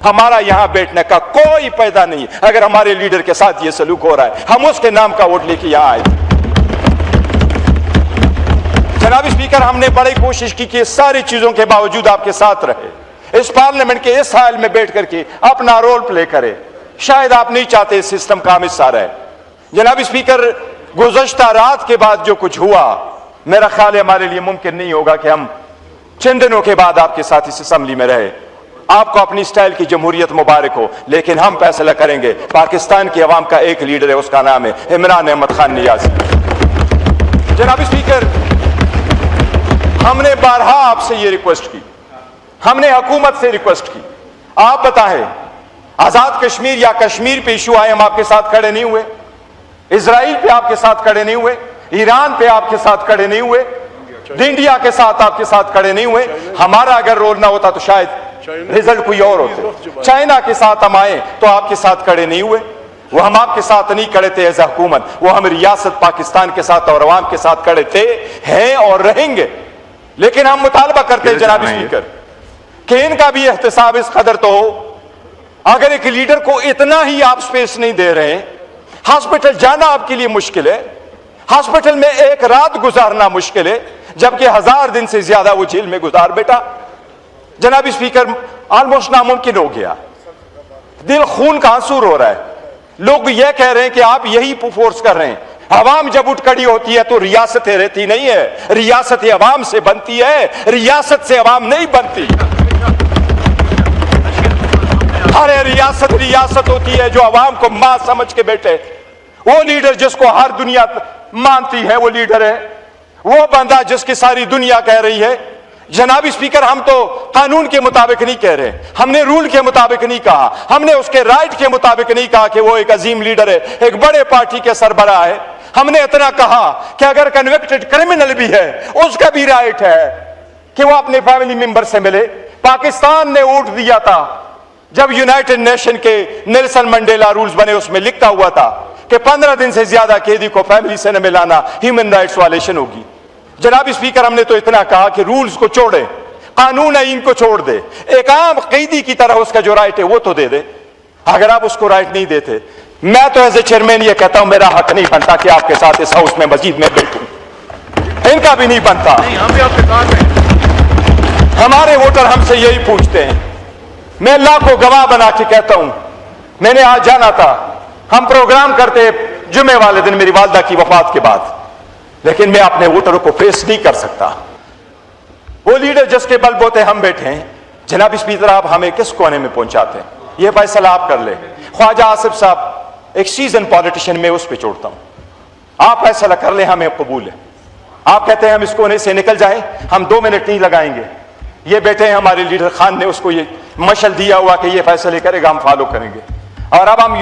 हमारा यहां बैठने का कोई फायदा नहीं अगर हमारे लीडर के साथ ये सलूक हो रहा है। हम उसके नाम का वोट लेके यहां आए। जनाब स्पीकर, हमने बड़ी कोशिश की कि सारी चीजों के बावजूद आपके साथ रहे, इस पार्लियामेंट के इस हाल में बैठ करके अपना रोल प्ले करे। शायद आप नहीं चाहते इस सिस्टम का हम हिस्सा रहे। जनाब स्पीकर, गुज़श्ता रात के बाद जो कुछ हुआ, मेरा ख्याल है हमारे लिए मुमकिन नहीं होगा कि हम चंद दिनों के बाद आपके साथ इस असेंबली में रहे। आपको अपनी स्टाइल की जमहूरियत मुबारक हो, लेकिन हम फैसला करेंगे। पाकिस्तान की अवाम का एक लीडर है, उसका नाम है इमरान अहमद खान नियाज़ी। जनाब स्पीकर, हमने बारहा आपसे ये रिक्वेस्ट की, हमने हुकूमत से रिक्वेस्ट की, आप बताएं आजाद कश्मीर या कश्मीर पे इशू आए, हम आपके साथ खड़े नहीं हुए। इजराइल पे आपके साथ खड़े नहीं हुए, ईरान पे आपके साथ खड़े नहीं हुए, इंडिया के साथ आपके साथ खड़े नहीं हुए। हमारा अगर रोल ना होता तो शायद रिजल्ट कोई और होते। चाइना के साथ हम आए तो आपके साथ खड़े नहीं हुए, वो हम आपके साथ नहीं खड़े थे एज हुकूमत, वो हम रियासत पाकिस्तान के साथ और अवाम के साथ खड़े थे, हैं और रहेंगे। लेकिन हम मुतालबा करते हैं जनाब स्पीकर कि इनका भी एहतसाब इस कदर तो हो। अगर एक लीडर को इतना ही आप स्पेस नहीं दे रहे, हॉस्पिटल जाना आपके लिए मुश्किल है, हॉस्पिटल में एक रात गुजारना मुश्किल है, जबकि 1000 दिन से ज्यादा वो जेल में गुजार बेटा। जनाब स्पीकर, ऑलमोस्ट नामुमकिन हो गया, दिल खून का आंसू रो रहा है। लोग ये कह रहे हैं कि आप यही फोर्स कर रहे हैं। अवाम जब उठ खड़ी होती है तो रियासतें रहती नहीं है, रियासतें अवाम से बनती है, रियासत से अवाम नहीं बनती। अरे रियासत रियासत होती है जो अवाम को मां समझ के बैठे। वो लीडर जिसको हर दुनिया मानती है वो लीडर है, वो बंदा जिसकी सारी दुनिया कह रही है। जनाब स्पीकर, हम तो कानून के मुताबिक नहीं कह रहे, हमने रूल के मुताबिक नहीं कहा, हमने उसके राइट के मुताबिक नहीं कहा कि वो एक अजीम लीडर है, एक बड़े पार्टी के सरबराह है। हमने इतना कहा कि अगर कन्विक्टेड क्रिमिनल भी है उसका भी राइट है कि वो अपने फैमिली मेंबर से मिले। पाकिस्तान ने वोट दिया था जब यूनाइटेड नेशन के नेल्सन मंडेला रूल्स बने, उसमें लिखा हुआ था कि 15 दिन से ज्यादा कैदी को फैमिली से न मिलाना ह्यूमन राइट्स वायलेशन होगी। जनाब स्पीकर, हमने तो इतना कहा कि रूल्स को छोड़े, कानून है इनको छोड़ दे, एक आम कैदी की तरह उसका जो राइट है वो तो दे दे। अगर आप उसको राइट नहीं देते, मैं तो एज ए चेयरमैन ये कहता हूं मेरा हक नहीं बनता कि आपके साथ इस हाउस में मस्जिद में बैठूं, इनका भी नहीं बनता। हम भी आपके साथ हैं। हमारे वोटर हमसे यही पूछते हैं। मैं अल्लाह को गवाह बना के कहता हूं, मैंने आज जाना था, हम प्रोग्राम करते जुमे वाले दिन मेरी वालदा की वफात के बाद, लेकिन मैं अपने वोटरों को फेस नहीं कर सकता। वो लीडर जिसके बलबूते हम बैठे हैं, जनाब स्पीकर, आप हमें किस कोने में पहुंचाते हैं, ये फैसला आप कर ले। ख्वाजा आसिफ साहब एक सीजन पॉलिटिशियन, में उस पर छोड़ता हूं, आप फैसला कर ले, हमें कबूल है। आप कहते हैं हम इस कोने से निकल जाएं, हम 2 मिनट नहीं लगाएंगे। ये बैठे हैं हमारे लीडर खान ने उसको ये मशल दिया हुआ कि ये फैसले करेगा, हम फॉलो करेंगे। और अब हम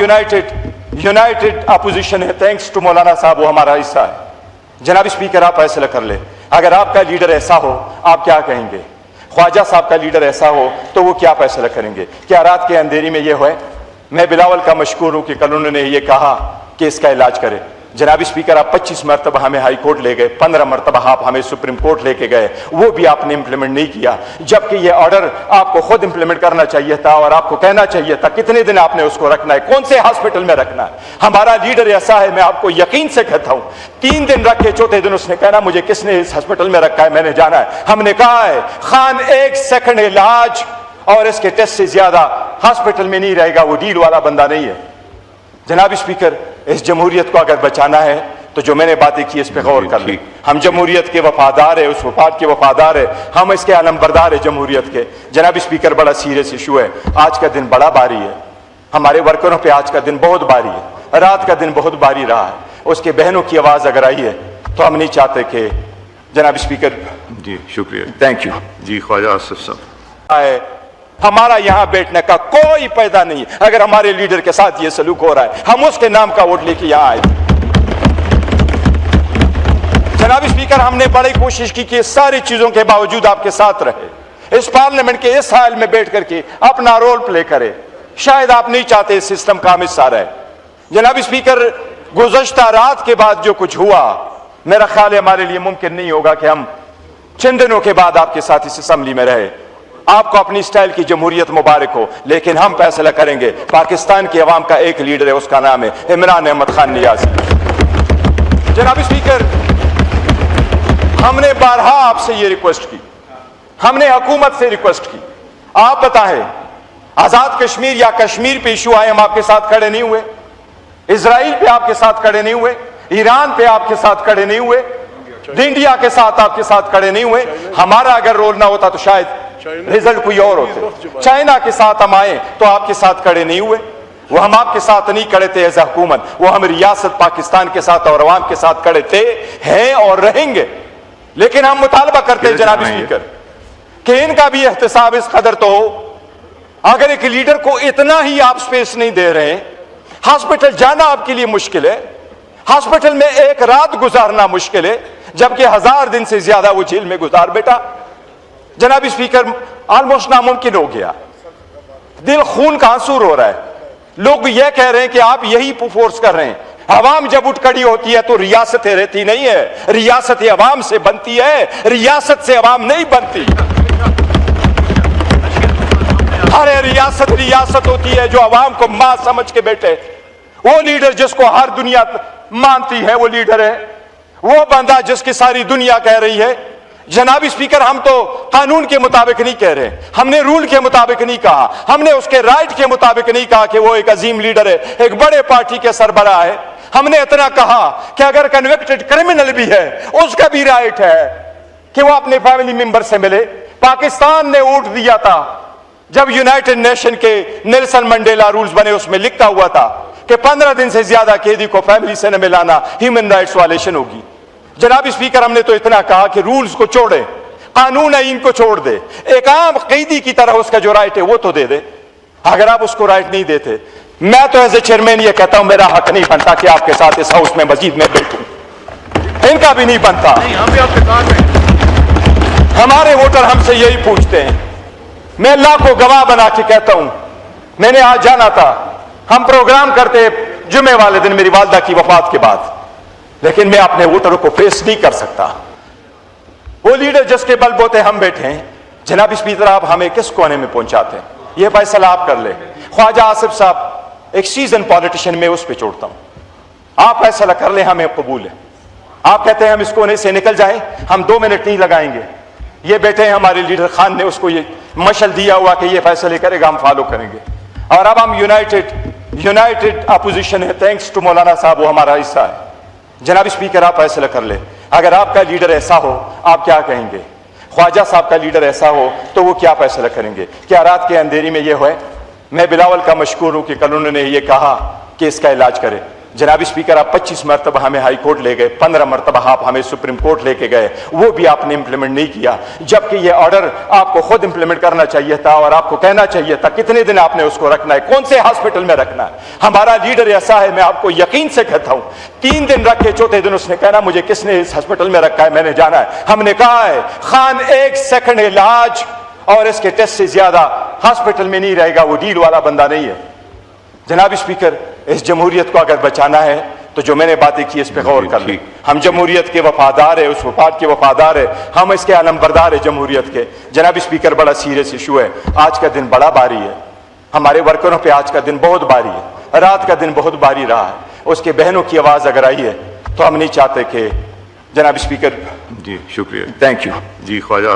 यूनाइटेड अपोजिशन है, थैंक्स टू मौलाना साहब, वो हमारा हिस्सा है। जनाब स्पीकर, आप फैसला कर ले, अगर आपका लीडर ऐसा हो आप क्या कहेंगे? ख्वाजा साहब का लीडर ऐसा हो तो वो क्या फैसला करेंगे? क्या रात के अंधेरी में ये हो? मैं बिलावल का मशकूर हूं कि कल उन्होंने ये कहा कि इसका इलाज करें। जनाब स्पीकर, आप 25 मरतबा हमें हाई कोर्ट ले गए, 15 मरतबा आप हमें सुप्रीम कोर्ट लेके गए, वो भी आपने इंप्लीमेंट नहीं किया, जबकि ये ऑर्डर आपको खुद इंप्लीमेंट करना चाहिए था और आपको कहना चाहिए था कितने दिन आपने उसको रखना है, कौन से हॉस्पिटल में रखना है। हमारा लीडर ऐसा है, मैं आपको यकीन से कहता हूं, 3 दिन रखे, चौथे दिन उसने कहना मुझे किसने इस हॉस्पिटल में रखा है, मैंने जाना है। हमने कहा है खान 1 सेकंड इलाज और इसके टेस्ट से ज्यादा हॉस्पिटल में नहीं रहेगा, वो डील वाला बंदा नहीं है। जनाब स्पीकर, इस जमहूरियत को अगर बचाना है तो जो मैंने बातें की इस पे गौर कर ली। हम जमहूरियत के वफादार है, उस वफाद के वफादार है, हम इसके अलमबरदार है जमहूरियत के। जनाब स्पीकर, बड़ा सीरियस इशू है, आज का दिन बड़ा भारी है, हमारे वर्करों पे आज का दिन बहुत भारी है, रात का दिन बहुत भारी रहा है। उसके बहनों की आवाज अगर आई है तो हम नहीं चाहते कि जनाब स्पीकर। जी शुक्रिया, थैंक यू जी ख्वाजा आसिफ साहब। हमारा यहां बैठने का कोई फायदा नहीं अगर हमारे लीडर के साथ ये सलूक हो रहा है, हम उसके नाम का वोट लेके यहां आए। जनाब स्पीकर, हमने बड़ी कोशिश की कि सारी चीजों के बावजूद आपके साथ रहे, इस पार्लियामेंट के इस हाल में बैठ करके अपना रोल प्ले करे। शायद आप नहीं चाहते इस सिस्टम का हम हिस्सा रहे। जनाब स्पीकर, गुज़श्ता रात के बाद जो कुछ हुआ, मेरा ख्याल है हमारे लिए मुमकिन नहीं होगा कि हम चंद दिनों के बाद आपके साथ इस असेंबली में रहे। آپ کو اپنی سٹائل کی جمہوریت مبارک ہو، لیکن ہم فیصلہ کریں گے۔ پاکستان کی عوام کا ایک لیڈر ہے، اس کا نام ہے عمران احمد خان نیازی۔ جناب اسپیکر، ہم نے بارہا آپ سے یہ ریکویسٹ کی، ہم نے حکومت سے ریکویسٹ کی، آپ بتائیں آزاد کشمیر یا کشمیر پہ ایشو آئے ہم آپ کے ساتھ کھڑے نہیں ہوئے؟ اسرائیل پہ آپ کے ساتھ کھڑے نہیں ہوئے؟ ایران پہ آپ کے ساتھ کھڑے نہیں ہوئے؟ انڈیا کے ساتھ آپ کے ساتھ کھڑے نہیں ہوئے؟ ہمارا اگر رول نہ ہوتا تو شاید رزلٹ کوئی اور ہوتے۔ چائنا کے ساتھ ہم آئے تو آپ کے ساتھ کھڑے نہیں ہوئے، وہ ہم آپ کے ساتھ نہیں کھڑے تھے ایز حکومت، وہ ہم ریاست پاکستان کے ساتھ اور عوام کے ساتھ کھڑے تھے، ہیں اور رہیں گے۔ لیکن ہم مطالبہ کرتے ہیں جناب اسپیکر کہ ان کا بھی احتساب اس قدر تو ہو۔ اگر ایک لیڈر کو اتنا ہی آپ سپیس نہیں دے رہے ہیں، ہاسپٹل جانا آپ کے لیے مشکل ہے، ہاسپٹل میں ایک رات گزارنا مشکل ہے، جبکہ 1000 دن سے زیادہ وہ جیل میں گزار بیٹا۔ جناب اسپیکر، آلموسٹ ناممکن ہو گیا، دل خون کا آنسو ہو رہا ہے۔ لوگ یہ کہہ رہے ہیں کہ آپ یہی فورس کر رہے ہیں۔ عوام جب اٹھ کھڑی ہوتی ہے تو ریاستیں رہتی نہیں ہے، ریاست عوام سے بنتی ہے، ریاست سے عوام نہیں بنتی۔ ہر ریاست ریاست ہوتی ہے جو عوام کو ماں سمجھ کے بیٹھے۔ وہ لیڈر جس کو ہر دنیا مانتی ہے وہ لیڈر ہے، وہ بندہ جس کی ساری دنیا کہہ رہی ہے۔ جناب اسپیکر، ہم تو قانون کے مطابق نہیں کہہ رہے، ہم نے رول کے مطابق نہیں کہا، ہم نے اس کے رائٹ کے مطابق نہیں کہا کہ وہ ایک عظیم لیڈر ہے، ایک بڑے پارٹی کے سربراہ ہے۔ ہم نے اتنا کہا کہ اگر کنوکٹڈ کرمنل بھی ہے اس کا بھی رائٹ ہے کہ وہ اپنے فیملی ممبر سے ملے۔ پاکستان نے ووٹ دیا تھا جب یونائٹڈ نیشن کے نیلسن منڈیلا رولز بنے، اس میں لکھا ہوا تھا کہ 15 دن سے زیادہ قیدی کو فیملی سے نہ ملانا ہیومن رائٹس وائلیشن ہوگی۔ جناب اسپیکر، ہم نے تو اتنا کہا کہ رولز کو چھوڑے، قانون ہے ان کو چھوڑ دے، ایک عام قیدی کی طرح اس کا جو رائٹ ہے وہ تو دے دے۔ اگر آپ اس کو رائٹ نہیں دیتے، میں تو ایز اے چیئرمین یہ کہتا ہوں میرا حق نہیں بنتا کہ آپ کے ساتھ اس ہاؤس میں مزید میں بیٹھوں، ان کا بھی نہیں بنتا۔ ہم بھی آپ کے ساتھ ہیں۔ ہمارے ووٹر ہم سے یہی پوچھتے ہیں، میں اللہ کو گواہ بنا کے کہتا ہوں، میں نے آج جانا تھا، ہم پروگرام کرتے جمعے والے دن میری والدہ کی وفات کے بعد، لیکن میں اپنے ووٹروں کو فیس نہیں کر سکتا۔ وہ لیڈر جس کے بل بوتے ہم بیٹھے ہیں، جناب اسپیکر آپ ہمیں کس کونے میں پہنچاتے ہیں؟ یہ فیصلہ آپ کر لیں۔ خواجہ آصف صاحب ایک سیزن پالیٹیشین، میں اس پہ چھوڑتا ہوں، آپ فیصلہ کر لیں، ہمیں قبول ہے۔ آپ کہتے ہیں ہم اس کونے سے نکل جائیں، ہم 2 منٹ نہیں لگائیں گے۔ یہ بیٹھے ہیں ہمارے لیڈر خان نے اس کو یہ مشل دیا ہوا کہ یہ فیصلے کرے گا، ہم فالو کریں گے۔ اور اب ہم یونائٹڈ اپوزیشن ہے، تھینکس ٹو مولانا صاحب، وہ ہمارا حصہ ہے۔ جناب اسپیکر آپ فیصلہ کر لیں، اگر آپ کا لیڈر ایسا ہو آپ کیا کہیں گے؟ خواجہ صاحب کا لیڈر ایسا ہو تو وہ کیا فیصلہ کریں گے؟ کیا رات کے اندھیری میں یہ ہوئے؟ میں بلاول کا مشکور ہوں کہ کل انہوں نے یہ کہا کہ اس کا علاج کرے۔ جناب اسپیکر آپ 25 مرتبہ ہمیں ہائی کورٹ لے گئے، 15 مرتبہ آپ ہمیں سپریم کورٹ لے کے گئے، وہ بھی آپ نے امپلیمنٹ نہیں کیا، جبکہ یہ آرڈر آپ کو خود امپلیمنٹ کرنا چاہیے تھا اور آپ کو کہنا چاہیے تھا کتنے دن آپ نے اس کو رکھنا ہے، کون سے ہاسپٹل میں رکھنا ہے۔ ہمارا لیڈر ایسا ہے، میں آپ کو یقین سے کہتا ہوں، 3 دن رکھے، چوتھے دن اس نے کہنا مجھے کس نے اس ہاسپٹل میں رکھا ہے، میں نے جانا ہے۔ ہم نے کہا ہے خان 1 سیکنڈ علاج اور اس کے ٹیسٹ سے زیادہ ہاسپٹل میں نہیں رہے گا، وہ ڈیل والا بندہ نہیں ہے۔ جناب اسپیکر، اس جمہوریت کو اگر بچانا ہے تو جو میں نے باتیں کی اس پہ غور کر لیں۔ ہم جمہوریت کے وفادار ہیں، اس وفاد کے وفادار ہیں، ہم اس کے علمبردار ہیں جمہوریت کے۔ جناب اسپیکر بڑا سیریس ایشو ہے، آج کا دن بڑا بھاری ہے، ہمارے ورکروں پہ آج کا دن بہت بھاری ہے، رات کا دن بہت بھاری رہا ہے۔ اس کے بہنوں کی آواز اگر آئی ہے تو ہم نہیں چاہتے کہ جناب اسپیکر جی شکریہ، تھینک یو۔ G Khwaja